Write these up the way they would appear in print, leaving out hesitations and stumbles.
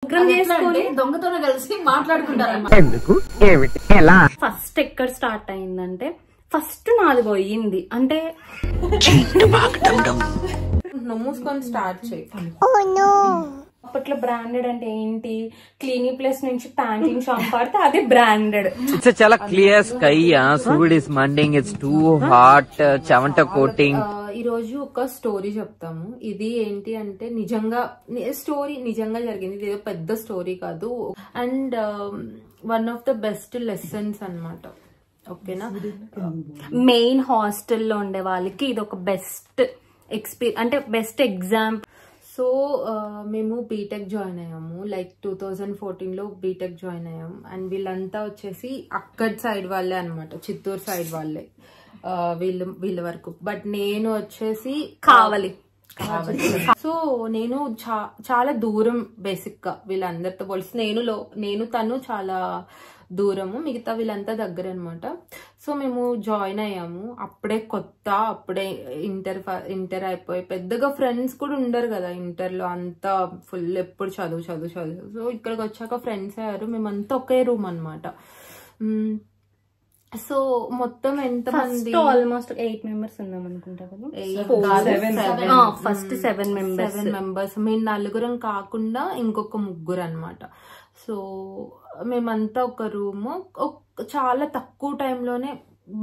దొంగతోనే కలిసి మాట్లాడుకుంటారు. ఫస్ట్ ఎక్కడ స్టార్ట్ అయిందంటే ఫస్ట్ నాది పోయింది అంటే మూసుకొని స్టార్ట్ చేయి. అప్పట్లో బ్రాండెడ్ అంటే ఏంటి, క్లీనీ ప్లస్ నుంచి ప్యాంటింగ్ షాంప్ పడితే అది బ్రాండెడ్. ఇట్స్ చాలా క్లియర్ స్కై. సూర్యుడు ఇస్ మండింగ్, ఇట్స్ టూ హాట్, చెమట కోటింగ్. ఈ రోజు ఒక స్టోరీ చెప్తాము. ఇది ఏంటి అంటే నిజంగా స్టోరీ నిజంగా జరిగింది, ఇది ఏదో పెద్ద స్టోరీ కాదు. And one of the best lessons అన్నమాట. ఓకేనా, మెయిన్ హాస్టల్లో ఉండే వాళ్ళకి ఇది ఒక బెస్ట్ ఎక్స్పీరియన్స్ అంటే బెస్ట్ ఎగ్జాంపుల్. సో మేము బీటెక్ జాయిన్ అయ్యాము, లైక్ 2014లో బీటెక్ జాయిన్ అయ్యాము. అండ్ వీళ్ళంతా వచ్చేసి అక్కడి సైడ్ వాళ్ళే అనమాట, చిత్తూరు సైడ్ వాళ్ళే వీళ్ళ వరకు. బట్ నేను వచ్చేసి కావలి. సో నేను చాలా దూరం బేసిక్ గా వీళ్ళందరితో పోలిసి. నేను తను చాలా దూరము, మిగతా వీళ్ళంతా దగ్గర అనమాట. సో మేము జాయిన్ అయ్యాము, అప్పుడే కొత్త, అప్పుడే ఇంటర్ అయిపోయి పెద్దగా ఫ్రెండ్స్ కూడా ఉండరు కదా ఇంటర్లో, అంతా ఫుల్ ఎప్పుడు చదువు. సో ఇక్కడికి వచ్చాక ఫ్రెండ్స్ అయ్యారు, మేమంతా ఒకే రూమ్ అనమాట. సో మొత్తం ఎంత మంది, ఆల్మోస్ట్ 8 members ఉన్నాం అనుకుంటా కదా. First 7 members. మేము నలుగురం కాకుండా ఇంకొక ముగ్గురు అనమాట. సో మేమంతా ఒక రూమ్, చాలా తక్కువ టైంలోనే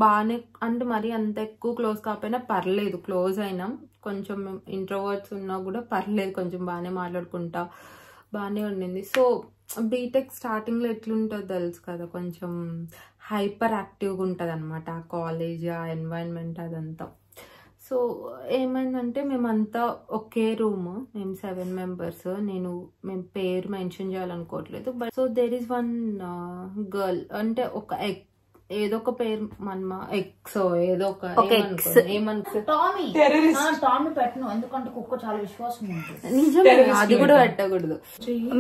బాగానే, అంటే మరి అంత ఎక్కువ క్లోజ్ కాకపోయినా పర్లేదు, క్లోజ్ అయినాం. కొంచెం ఇంట్రోవర్ట్స్ ఉన్నా కూడా పర్లేదు, కొంచెం బాగానే మాట్లాడుకుంటా బాగానే ఉండింది. సో బీటెక్ స్టార్టింగ్ లో ఎట్లుంటుందో తెలుసు కదా, కొంచెం హైపర్ యాక్టివ్గా ఉంటుంది అనమాట ఆ కాలేజ్, ఆ ఎన్వైరన్మెంట్ అదంతా. సో ఏమైందంటే మేమంతా ఒకే రూమ్, మేము 7 members. మేము పేరు మెన్షన్ చేయాలనుకోవట్లేదు. But so there is one girl, అంటే ఒక ఏదో ఒక పేరు మనమా ఎక్స్ ఏదో ఒక ఏమనుకో టామీ పెట్టను, ఎందుకంటే కుక్క చాలా విశ్వాసం ఉంటుంది. నిజమే, అది కూడా పెట్టకూడదు.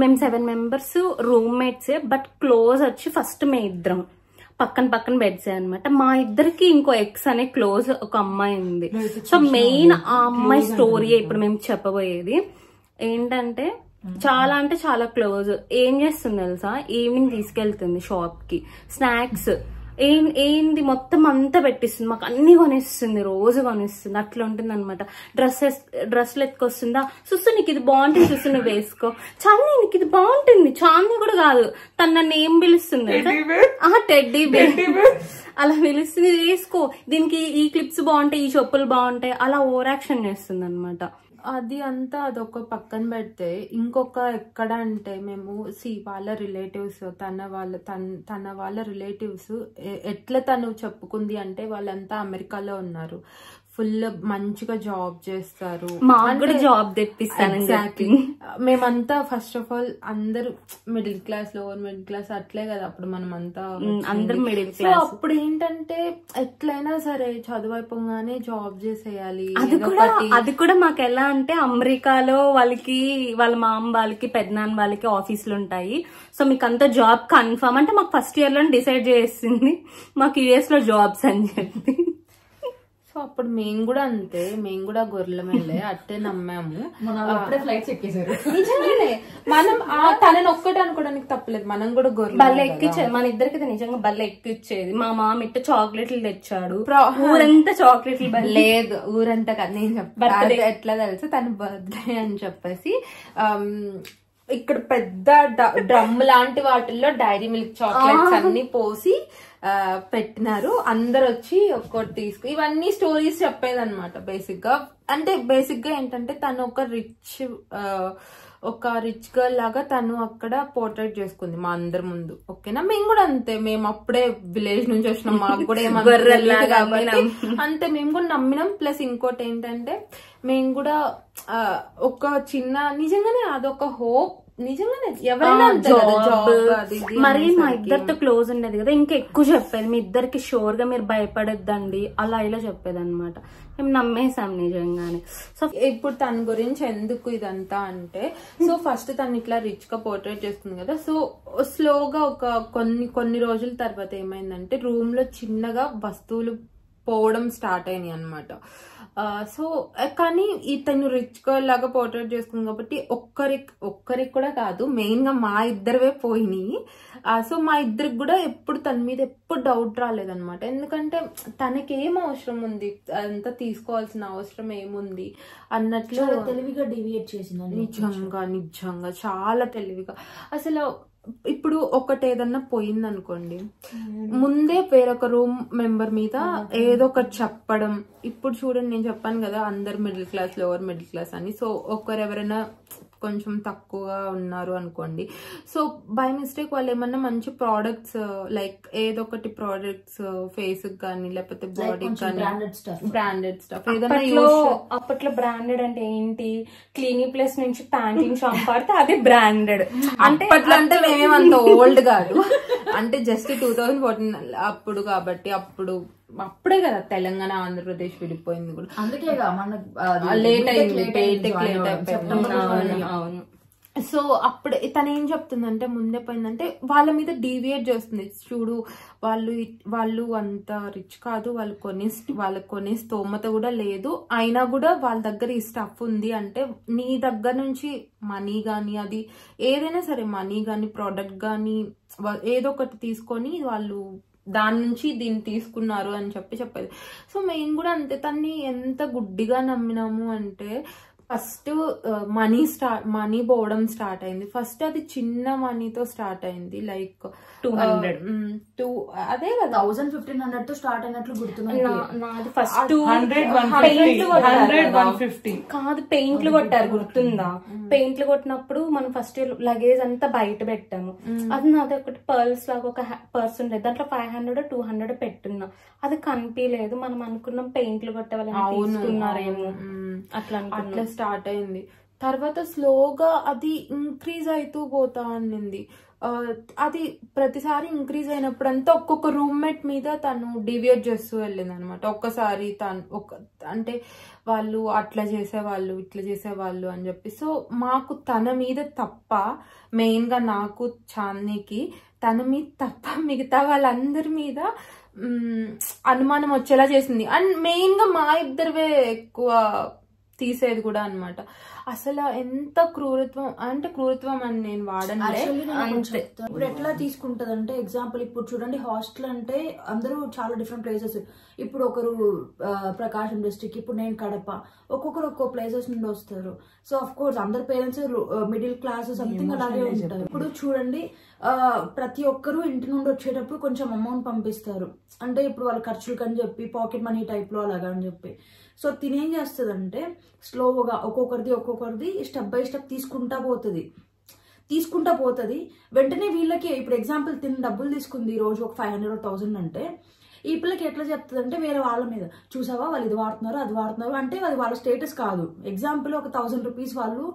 మేము 7 members రూమ్మేట్స్, బట్ క్లోజ్ వచ్చి ఫస్ట్ మే ఇద్దరం పక్కన బెడ్స్ అనమాట. మా ఇద్దరికి ఇంకో ఎక్స్ అనే క్లోజ్ ఒక అమ్మాయి ఉంది. సో మెయిన్ ఆ అమ్మాయి స్టోరీ ఇప్పుడు మేము చెప్పబోయేది ఏంటంటే, చాలా అంటే చాలా క్లోజ్. ఏం చేస్తుంది తెలుసా, ఈవినింగ్ తీసుకెళ్తుంది షాప్ కి, స్నాక్స్ ఏంది మొత్తం అంతా పెట్టిస్తుంది, మాకు అన్ని కొనిస్తుంది, రోజు కొనిస్తుంది. అట్లా ఉంటుంది అనమాట. డ్రెస్లు ఎత్తుకొస్తుందా, చూస్తూ నీకు ఇది బాగుంటుంది, చూస్తూ నువ్వు వేసుకో, చాందీ నీకు ఇది బాగుంటుంది, చాందీ కూడా కాదు, తన నన్ను ఏం పిలుస్తుంది, టెడ్డీ బేర్ అలా పిలుస్తుంది, వేసుకో, దీనికి ఈ క్లిప్స్ బాగుంటాయి, ఈ చెప్పులు బాగుంటాయి, అలా ఓవర్ యాక్షన్ చేస్తుంది అనమాట. అది అంతా అదొక పక్కన పెడితే, ఇంకొక ఎక్కడ అంటే మేము వాళ్ళ రిలేటివ్స్, తన వాళ్ళ రిలేటివ్స్ ఎట్లా తను చెప్పుకుంది అంటే, వాళ్ళంతా అమెరికాలో ఉన్నారు, ఫుల్ మంచిగా జాబ్ చేస్తారు, మాకు కూడా జాబ్ తెప్పిస్తాను. మేమంతా ఫస్ట్ ఆఫ్ ఆల్ అందరు middle class, lower middle class అట్లే కదా అప్పుడు మనం అంతా అందరం మిడిల్ క్లాస్. అప్పుడు ఏంటంటే ఎట్లయినా సరే చదువు అయిపోగానే జాబ్ చేసేయాలి. అది కూడా మాకు ఎలా అంటే, అమెరికాలో వాళ్ళకి వాళ్ళ మామ వాళ్ళకి పెద్దనాన్న వాళ్ళకి ఆఫీసులు ఉంటాయి. సో మీకు అంతా జాబ్ కన్ఫర్మ్ అంటే, మాకు ఫస్ట్ ఇయర్ లో డిసైడ్ చేసింది మాకు US లో జాబ్స్ అని చెప్పి. అప్పుడు మేము కూడా అంతే, మేము కూడా గొర్రెల మెల్లే అట్టే నమ్మాము. అప్పుడే ఫ్లైట్స్ ఎక్కేసారు. నిజంగానే మనం తనని ఒక్కటి అనుకోవడానికి తప్పలేదు, మనం కూడా గొర్రెలు బల్ల ఎక్కిచ్చేది. మన ఇద్దరికి నిజంగా బల్ల ఎక్కిచ్చేది. మా మామ ఇట్ట చాక్లెట్లు తెచ్చాడు, ఊరంతా చాక్లెట్లు. లేదు ఊరంతా కదా, నేను చెప్పాను ఎట్లా తెలుసు, తన బర్త్డే అని చెప్పేసి ఇక్కడ పెద్ద డ్రమ్ లాంటి వాటిల్లో డైరీ మిల్క్ చాక్లెట్స్ అన్ని పోసి పెట్టినారు. అందరు వచ్చి ఒక్కొక్కటి తీసుకు, ఇవన్నీ స్టోరీస్ చెప్పేది అనమాట. బేసిక్ గా ఏంటంటే, తను ఒక రిచ్ గర్ల్ లాగా తను అక్కడ పోర్ట్రేట్ చేసుకుంది మా అందరి ముందు. ఓకేనా, మేము కూడా అంతే, మేము అప్పుడే విలేజ్ నుంచి వచ్చినాం, మాకు కూడా కాబట్టి అంతే మేము కూడా నమ్మినాం. ప్లస్ ఇంకోటి ఏంటంటే, మేము కూడా ఒక చిన్న నిజంగానే అదొక హోప్, నిజంగానే ఎవరైనా మరి మా ఇద్దరితో క్లోజ్ ఉండేది కదా, ఇంకా ఎక్కువ చెప్పేది, మీ ఇద్దరికి షూర్ గా మీరు భయపడొద్దండి అలా ఇలా చెప్పేది అనమాట. మేము నమ్మేసాం నిజంగానే. సో ఇప్పుడు తన గురించి ఎందుకు ఇదంతా అంటే, సో ఫస్ట్ తను ఇట్లా రిచ్ గా పోర్ట్రేట్ చేస్తుంది కదా. సో స్లోగా ఒక కొన్ని రోజుల తర్వాత ఏమైందంటే, రూమ్ లో చిన్నగా వస్తువులు పోవడం స్టార్ట్ అయినాయి అనమాట. సో కానీ ఇతను రిచ్ గర్ల్ లాగా పోర్ట్రేట్ చేసుకుంది కాబట్టి ఒక్కరికి కూడా కాదు, మెయిన్ గా మా ఇద్దరివే పోయినాయి. సో మా ఇద్దరికి కూడా ఎప్పుడు తన మీద ఎప్పుడు డౌట్ రాలేదన్నమాట. ఎందుకంటే తనకి ఏం అవసరం ఉంది, అంతా తీసుకోవాల్సిన అవసరం ఏముంది అన్నట్లు తెలివిగా డివియేట్ చేసింది. నిజంగా చాలా తెలివిగా. అసలు ఇప్పుడు ఒకటి ఏదన్నా పోయిందనుకోండి, ముందే వేరొక రూమ్ మెంబర్ మీద ఏదో ఒకటి చెప్పడం. ఇప్పుడు చూడండి, నేను చెప్పాను కదా అందరు middle class, lower middle class అని. సో ఎవరైనా కొంచెం తక్కువగా ఉన్నారు అనుకోండి, సో బై మిస్టేక్ వాళ్ళు ఏమన్నా మంచి ప్రోడక్ట్స్ లైక్ ఏదో ఒకటి ప్రోడక్ట్స్ ఫేస్ కానీ లేకపోతే బాడీకి కానీ బ్రాండెడ్ స్టఫ్ ఏదైనా. అప్పట్లో బ్రాండెడ్ అంటే ఏంటి, క్లీనింగ్ ప్లస్ నుంచి ప్యాంటింగ్ షాంపూ పడితే అది బ్రాండెడ్. అంటే అంటే మేమేమంత ఓల్డ్ కాదు, అంటే జస్ట్ 2014 అప్పుడు కాబట్టి అప్పుడే కదా తెలంగాణ ఆంధ్రప్రదేశ్ విడిపోయింది కూడా, అందుకే లేట్ అయింది. అవును. సో అప్పుడే తను ఏం చెప్తుందంటే, ముందే పోయిందంటే వాళ్ళ మీద డీవియేట్ చేస్తుంది. చూడు వాళ్ళు అంత రిచ్ కాదు, వాళ్ళకి కొనే స్తోమత కూడా లేదు, అయినా కూడా వాళ్ళ దగ్గర ఈ స్టఫ్ ఉంది అంటే నీ దగ్గర నుంచి మనీ గానీ, అది ఏదైనా సరే మనీ గానీ ప్రోడక్ట్ గానీ ఏదో ఒకటి తీసుకొని వాళ్ళు దాని నుంచి దీన్ని తీసుకున్నారు అని చెప్పేది. సో మేము కూడా అంతే, తన్ని ఎంత గుడ్డిగా నమ్మినాము అంటే ఫస్ట్ మనీ పోవడం స్టార్ట్ అయింది. ఫస్ట్ అది చిన్న మనీతో స్టార్ట్ అయింది, లైక్ 200 అదే కదా 1500 తో స్టార్ట్ అయినట్లు గుర్తున్నాయి. నాది ఫస్ట్ 150 కాదు, పెయింట్లు కొట్టారు గుర్తుందా? పెయింట్లు కొట్టినప్పుడు మనం ఫస్ట్ లగేజ్ అంతా బయట పెట్టాము. అది నాది ఒకటి పర్ల్స్ లాగా ఒక పర్స్ ఉండేది, దాంట్లో 500 200 పెట్టున్నా. అది కనిపించలేదు, మనం అనుకున్నాం పెయింట్లు కొట్టే వాళ్ళని తీసుకున్నారేమో అట్లా స్టార్ట్ అయింది. తర్వాత స్లోగా అది ఇంక్రీజ్ అవుతూ పోతా అనింది. అది ప్రతిసారి ఇంక్రీజ్ అయినప్పుడంతా ఒక్కొక్క రూమ్మేట్ మీద తను డివియేట్ చేస్తూ వెళ్ళింది అనమాట. ఒక్కసారి అంటే వాళ్ళు అట్లా చేసేవాళ్ళు ఇట్లా చేసేవాళ్ళు అని చెప్పి. సో మాకు తన మీద తప్ప, మెయిన్ గా నాకు చాందీకి తన మీద తప్ప మిగతా వాళ్ళందరి మీద అనుమానం వచ్చేలా చేసింది. అండ్ మెయిన్ గా మా ఇద్దరివే ఎక్కువ తీసేది కూడా అనమాట. అసలు ఎంత క్రూరత్వం అని నేను వాడను. ఇప్పుడు ఎట్లా తీసుకుంటది అంటే, ఎగ్జాంపుల్ ఇప్పుడు చూడండి, హాస్టల్ అంటే అందరూ చాలా డిఫరెంట్ ప్లేసెస్. ఇప్పుడు ఒకరు ప్రకాశం డిస్ట్రిక్ట్, ఇప్పుడు నేను కడప, ఒక్కొక్కరు ఒక్కో ప్లేసెస్ నుండి వస్తారు. సో అఫ్ కోర్స్ అందరు పేరెంట్స్ మిడిల్ క్లాస్ సంథింగ్ అలాగే ఉంటారు. ఇప్పుడు చూడండి, ప్రతి ఒక్కరు ఇంటి నుండి వచ్చేటప్పుడు కొంచెం అమౌంట్ పంపిస్తారు, అంటే ఇప్పుడు వాళ్ళ ఖర్చులు అని చెప్పి పాకెట్ మనీ టైప్ లో అలాగా అని చెప్పి. సో తినేం చేస్తుందంటే స్లోగా ఒక్కొక్కరిది స్టెప్ బై స్టెప్ తీసుకుంటా పోతుంది. వెంటనే వీళ్ళకి ఇప్పుడు ఎగ్జాంపుల్ తిని డబ్బులు తీసుకుంది రోజు ఒక 500 or 1000 అంటే, ఈ పిల్లకి ఎట్లా చెప్తుంది అంటే వేరే వాళ్ళ మీద, చూసావా వాళ్ళు ఇది వాడుతున్నారు అది వాడుతున్నారు అంటే అది వాళ్ళ స్టేటస్ కాదు. ఎగ్జాంపుల్ ఒక 1000 rupees వాళ్ళు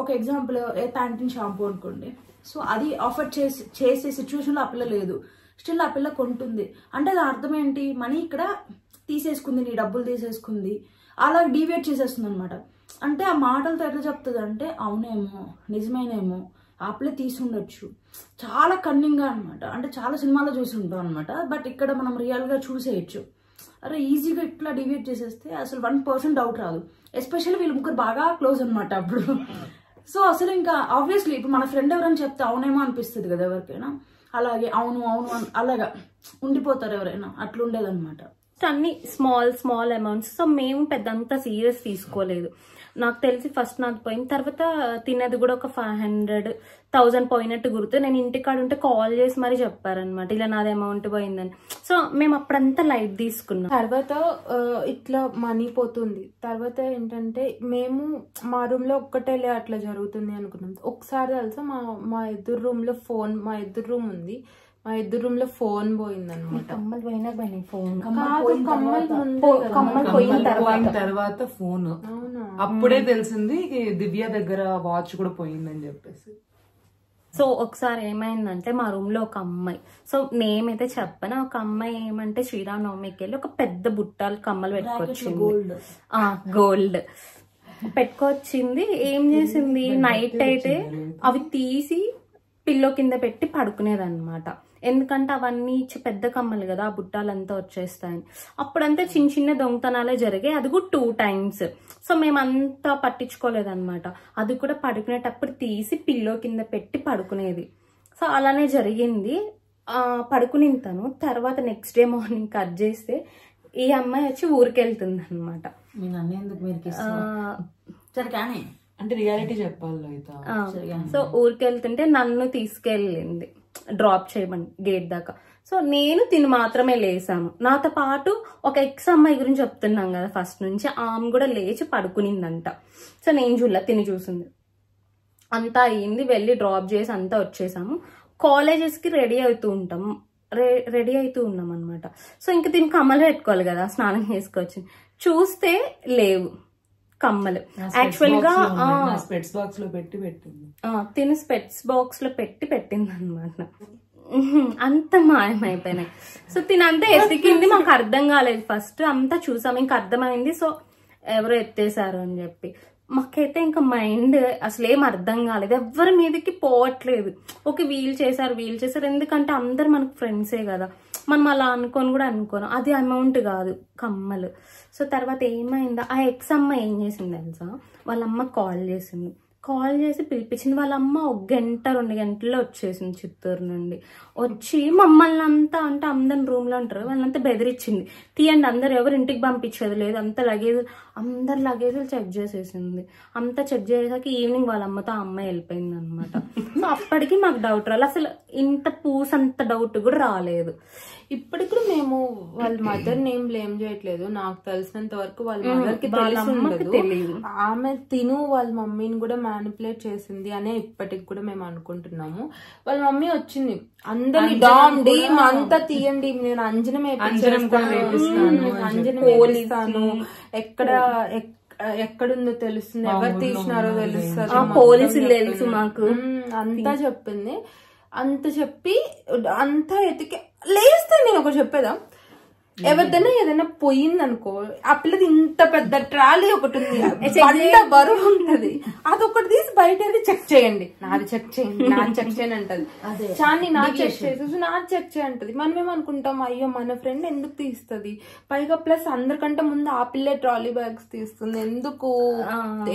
ఒక ఎగ్జాంపుల్ ప్యాంటింగ్ షాంపూ అనుకోండి, సో అది ఆఫర్ చేసే సిచ్యువేషన్లో ఆ పిల్ల లేదు, స్టిల్ ఆ పిల్ల కొంటుంది అంటే దాని అర్థం ఏంటి, మనీ ఇక్కడ తీసేసుకుంది, నీ డబ్బులు తీసేసుకుంది, అలా డివేట్ చేసేస్తుంది అనమాట. అంటే ఆ మాటలతో ఎట్లా చెప్తుంది అంటే అవునేమో నిజమేనేమో ఆ పిల్ల తీసుండొచ్చు, చాలా కన్నింగ్గా అనమాట. అంటే చాలా సినిమాలో చూసి ఉంటాం అనమాట, బట్ ఇక్కడ మనం రియల్గా చూసేయచ్చు. అరే ఈజీగా ఇట్లా డివేట్ చేసేస్తే అసలు 1% డౌట్ రాదు. ఎస్పెషల్లీ వీళ్ళు ముగ్గురు బాగా క్లోజ్ అనమాట అప్పుడు. సో అసలు ఇంకా ఆబ్వియస్లీ ఇప్పుడు మన ఫ్రెండ్ ఎవరైనా చెప్తే అవునేమో అనిపిస్తుంది కదా ఎవరికైనా, అలాగే అవును అలాగా ఉండిపోతారు ఎవరైనా, అట్లుండేదన్నమాట. అన్ని స్మాల్ అమౌంట్స్. సో మేము పెద్దంతా సీరియస్ తీసుకోలేదు. నాకు తెలిసి ఫస్ట్ నాది పోయిన తర్వాత తినేది కూడా ఒక 500,000 పోయినట్టు గుర్తు. నేను ఇంటికాడ ఉంటే కాల్ చేసి మరీ చెప్పారనమాట, ఇలా నాది అమౌంట్ పోయిందని. సో మేము అప్పుడంతా లైట్ తీసుకున్నాం. తర్వాత ఇట్లా మనీ పోతుంది. తర్వాత ఏంటంటే మేము మా రూమ్ లో ఒక్కటేలే అట్లా జరుగుతుంది అనుకున్నాం. ఒకసారి తెలుసా మా ఎదురు రూమ్ లో మా ఎదురు రూమ్ ఉంది, మా ఎదురు రూమ్ లో ఫోన్ పోయిందనమాట. కమ్మలు పోయిన ఫోన్ కమ్మలు పోయిన తర్వాత ఫోన్, అప్పుడే తెలిసింది దివ్య దగ్గర వాచ్ కూడా పోయిందని చెప్పేసి. సో ఒకసారి ఏమైందంటే మా రూమ్ లో ఒక అమ్మాయి, సో నేమ్ అయితే చెప్పను, ఒక అమ్మాయి ఏమంటే శ్రీరామనవమికి వెళ్ళి ఒక పెద్ద బుట్టాలు కమ్మలు పెట్టుకొచ్చింది, గోల్డ్ పెట్టుకొచ్చింది. ఏం చేసింది, నైట్ అయితే అవి తీసి పిల్లో కింద పెట్టి పడుకునేదన్నమాట. ఎందుకంటే అవన్నీ పెద్ద కమ్మలు కదా, ఆ బుట్టాలంతా వచ్చేస్తాయని. అప్పుడంతా చిన్న చిన్న దొంగతనాలే జరిగాయి, అది కూడా 2 times. సో మేమంతా పట్టించుకోలేదన్నమాట. అది కూడా పడుకునేటప్పుడు తీసి పిల్లో కింద పెట్టి పడుకునేది. సో అలానే జరిగింది. పడుకుని తను తర్వాత నెక్స్ట్ డే మార్నింగ్ కట్ చేస్తే ఈ అమ్మాయి వచ్చి ఊరికి వెళ్తుంది అనమాట. అంటే రియాలిటీ చెప్పాలి. సో ఊరికి వెళ్తుంటే నన్ను తీసుకెళ్ళింది డ్రాప్ చేయమని గేట్ దాకా. సో నేను తిని మాత్రమే లేసాము. నాతో పాటు ఒక ఎక్స్ అమ్మాయి గురించి చెప్తున్నాం కదా ఫస్ట్ నుంచి, ఆమె కూడా లేచి పడుకునిందంట. సో నేను చూడలే, తిని చూసింది. అంతా అయ్యింది, వెళ్ళి డ్రాప్ చేసి అంతా వచ్చేసాము. కాలేజెస్కి రెడీ అవుతూ ఉన్నాం అనమాట. సో ఇంకా దీనికి కమ్మలు పెట్టుకోవాలి కదా, స్నానం చేసుకొచ్చి చూస్తే లేవు కమ్మలు. యాక్చువల్ గా స్పెట్స్ బాక్స్ లో పెట్టి పెట్టింది, తిని స్పెట్స్ బాక్స్ లో పెట్టి పెట్టింది అనమాట. అంత మాయమైపోయినాయి. సో తినంతా ఎత్తికింది, మాకు అర్థం కాలేదు. ఫస్ట్ అంతా చూసాం, ఇంకా అర్థమైంది. సో ఎవరో ఎత్తేసారు అని చెప్పి మాకైతే ఇంకా మైండ్ అసలు ఏం అర్థం కాలేదు. ఎవరి మీదకి పోవట్లేదు. ఓకే వీళ్ళు చేశారు. ఎందుకంటే అందరు మనకు ఫ్రెండ్సే కదా, మనం అలా అనుకోను కూడా అనుకోను. అది అమౌంట్ కాదు, కమ్మలు. సో తర్వాత ఏమైందా, ఆ ఎక్స్ అమ్మ ఏం చేసింది తెలుసా, వాళ్ళ అమ్మ కాల్ చేసి పిలిపించింది. వాళ్ళ అమ్మ 1 గంట 2 గంటల్లో వచ్చేసింది చిత్తూరు నుండి. వచ్చి మమ్మల్ని అంతా, అంటే అందరిని రూమ్ లో ఉంటారు, వాళ్ళంతా బెదిరించింది. తీయండి అందరు, ఎవరు ఇంటికి పంపించేది లేదు. అందరు లగేజులు చెక్ చేసేసింది. అంతా చెక్ చేసాక ఈవినింగ్ వాళ్ళ అమ్మతో ఆ అమ్మాయి వెళ్ళిపోయింది అనమాట. సో అప్పటికి మాకు డౌట్ రాలేదు, అసలు ఇంత పూసంత డౌట్ కూడా రాలేదు. ఇప్పటికి కూడా మేము వాళ్ళ మదర్ నేమ్ బ్లేమ్ చేయట్లేదు. నాకు తెలిసినంత వరకు వాళ్ళ మదర్ కి తెలియదు. ఆమె తిను వాళ్ళ మమ్మీని కూడా మ్యానిపులేట్ చేసింది అనే ఇప్పటికి కూడా మేము అనుకుంటున్నాము. వాళ్ళ మమ్మీ వచ్చింది, అందరినీ డామ్ డీమ్ అంతా తీయండి, నేను అంజనం వేపిస్తాను, ఎక్కడుందో తెలుస్తుంది, ఎవరు తీసినారో తెలుస్తుంది, పోలీసులు తెలుసు మాకు అంతా చెప్పింది. అంత చెప్పి అంతా ఎతికి లేస్తే నేను ఒకటి చెప్పేదా, ఎవరిదైనా ఏదైనా పోయిందనుకో, ఆ పిల్లది ఇంత పెద్ద ట్రాలీ ఒకటి ఉంది, బండ బరువు ఉంటది, అదొకటి తీసి బయట చెక్ చేయండి, నాది చెక్ చేయండి అంటది. చాని నాది చెక్ చేసేసి నాది చెక్ చేయంటది. మనమేమనుకుంటాం, అయ్యో మన ఫ్రెండ్ ఎందుకు తీస్తుంది, పైగా ప్లస్ అందరికంటే ముందు ఆ పిల్ల ట్రాలీ బ్యాగ్స్ తీస్తుంది,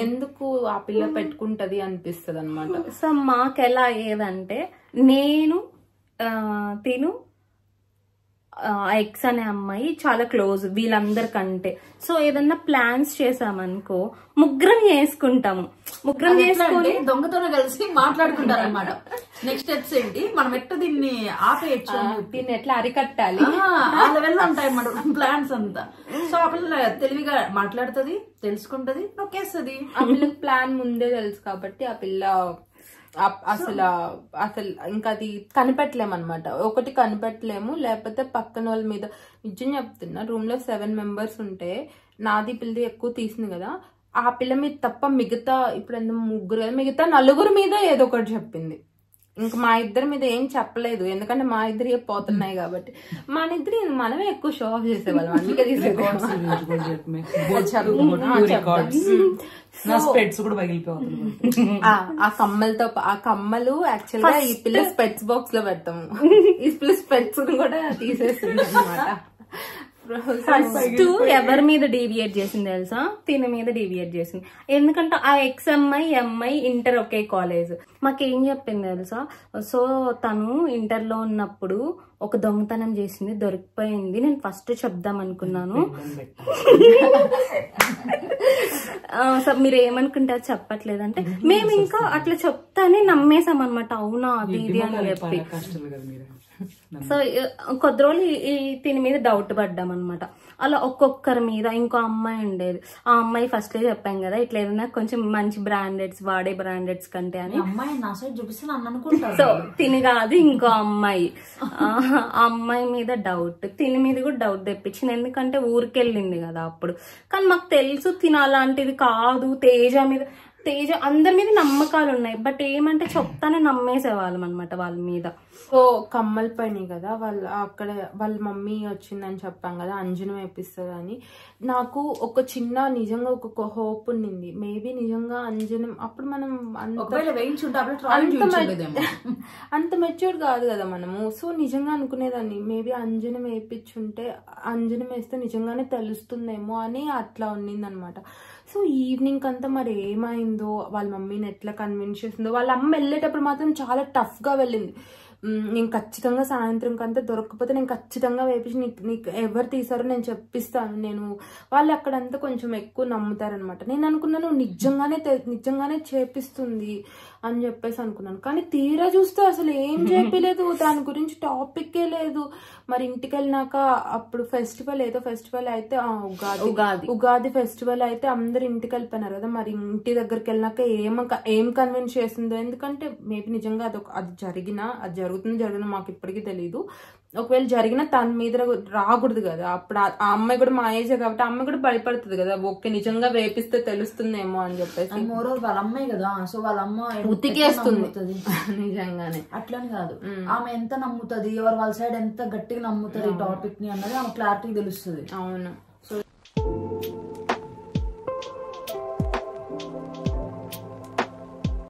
ఎందుకు ఆ పిల్ల పెట్టుకుంటది అనిపిస్తుంది అనమాట. సో మాకెలా అయ్యేదంటే, నేను తిను ఎక్స్ అనే అమ్మాయి చాలా క్లోజ్ వీళ్ళందరికంటే. సో ఏదన్నా ప్లాన్స్ చేసామనుకో ముగ్గురం చేసుకుంటాము. ముగ్గురం చేసుకుని దొంగతోనే కలిసి మాట్లాడుకుంటారు అనమాట. నెక్స్ట్ స్టెప్స్ ఏంటి, మనం ఎట్లా దీన్ని ఆపేయచ్చు, దీన్ని ఎట్లా అరికట్టాలి, ఆ లెవెల్లో ఉంటాయి అన్నమాట ప్లాన్స్ అంతా. సో ఆ పిల్ల తెలివిగా మాట్లాడుతుంది, తెలుసుకుంటది, నొక్కేస్తుంది. ఆ పిల్లకి ప్లాన్ ముందే తెలుసు కాబట్టి ఆ పిల్ల అసలు ఇంకా అది కనిపెట్టలేమన్నమాట. ఒకటి కనిపెట్టలేము, లేకపోతే పక్కన వాళ్ళ మీద. నిజం చెప్తున్నా, రూమ్ లో 7 members ఉంటే నాది పిల్లది ఎక్కువ తీసింది కదా, ఆ పిల్ల మీద తప్ప మిగతా ఇప్పుడు ఎంత 3 మిగతా 4 మీద ఏదో ఒకటి చెప్పింది. ఇంకా మా ఇద్దరి మీద ఏం చెప్పలేదు, ఎందుకంటే మా ఇద్దరి పోతున్నాయి కాబట్టి. మనమే ఎక్కువ షో ఆఫ్ చేసేవాళ్ళం, అందుకే ఆ కమ్మలు యాక్చువల్ గా ఈ పిల్ల స్పెట్స్ బాక్స్ లో పెడతాము, ఈ పిల్ల స్పెట్స్ కూడా తీసేస్తుంది అనమాట. ఫస్ట్ ఎవరి మీద డీవియేట్ చేసింది తెలుసా, తిన మీద డీవియేట్ చేసింది. ఎందుకంటే ఆ ఎక్స్ అమ్మాయి ఇంటర్ ఒకే కాలేజ్. మాకేం చెప్పింది తెలుసా, సో తను ఇంటర్ లో ఉన్నప్పుడు ఒక దొంగతనం చేసింది, దొరికిపోయింది. నేను ఫస్ట్ చెప్దాం అనుకున్నాను. సో మీరు ఏమనుకుంటారు చెప్పట్లేదంటే, మేము ఇంకా అట్లా చెప్తానే నమ్మేసాం అనమాట. అవునా అది ఇది అని చెప్పి. సో కొద్ది రోజులు దీని మీద డౌట్ పడ్డాం అనమాట. అలా ఒక్కొక్కరి మీద. ఇంకో అమ్మాయి ఉండేది, ఆ అమ్మాయి ఫస్ట్ చెప్పాం కదా, ఇట్లా ఏదైనా కొంచెం మంచి బ్రాండెడ్స్ వాడే బ్రాండెడ్స్ కంటే అని. సో తిని కాదు, ఇంకో అమ్మాయి. ఆ అమ్మాయి మీద డౌట్, తిని మీద కూడా డౌట్ తెప్పించింది. ఎందుకంటే ఊరికెళ్ళింది కదా అప్పుడు. కానీ మాకు తెలుసు తిన అలాంటిది కాదు. తేజ మీద తేజ అందరి మీద నమ్మకాలు ఉన్నాయి, బట్ ఏమంటే చెప్తానే నమ్మేసేవాళ్ళం అనమాట వాళ్ళ మీద. సో కమ్మలు పైన కదా అక్కడ వాళ్ళ మమ్మీ వచ్చిందని చెప్పాం కదా, అంజనం వేపిస్తుంది అని. నాకు ఒక చిన్న నిజంగా ఒక హోప్ ఉండింది, మేబీ నిజంగా అంజనం అప్పుడు మనం అంత మెచ్యూర్ కాదు కదా మనము. సో నిజంగా అనుకునేదాన్ని మేబీ అంజనం వేయించుంటే, అంజనం వేస్తే నిజంగానే తెలుస్తుందేమో అని అట్లా ఉండింది అనమాట. సో ఈవినింగ్ అంతా మరి ఏమైందో, వాళ్ళ మమ్మీని ఎట్లా కన్విన్స్ చేసిందో. వాళ్ళ అమ్మ వెళ్ళేటప్పుడు మాత్రం చాలా టఫ్ గా వెళ్ళింది. నేను ఖచ్చితంగా సాయంత్రం కంతా దొరకకపోతే నేను ఖచ్చితంగా వేపించి నీకు ఎవరు తీసారో నేను చెప్పిస్తాను. నేను వాళ్ళు అక్కడంతా కొంచెం ఎక్కువ నమ్ముతారనమాట. నేను అనుకున్నాను నిజంగానే చేపిస్తుంది అని చెప్పేసి అనుకున్నాను. కానీ తీరా చూస్తే అసలు ఏం చెప్పలేదు, దాని గురించి టాపిక్కే లేదు. మరి ఇంటికి వెళ్ళినాక అప్పుడు ఫెస్టివల్ అయితే ఉగాది ఫెస్టివల్ అయితే అందరు ఇంటికి వెళ్ళిపోయినారు కదా. మరి ఇంటి దగ్గరికి వెళ్ళినాక ఏం కన్విన్స్ చేసిందో. ఎందుకంటే మేబీ నిజంగా అది జరుగుతుందో మాకు ఇప్పటికీ తెలియదు. ఒకవేళ జరిగినా తన మీద రాకూడదు కదా. అప్పుడు ఆ అమ్మాయి కూడా మా ఏజే కాబట్టి ఆ అమ్మాయి కూడా భయపడుతుంది కదా, ఓకే నిజంగా వేపిస్తే తెలుస్తుందేమో అని చెప్పేసి. వాళ్ళ అమ్మాయి కదా, సో వాళ్ళ అమ్మ ఉతికేస్తుంది నిజంగానే. అట్లని కాదు, ఆమె ఎంత నమ్ముతుంది, ఎవరు వాళ్ళ సైడ్ ఎంత గట్టిగా నమ్ముతుంది టాపిక్ ని అన్నది ఆమె క్లారిటీ తెలుస్తుంది. అవును.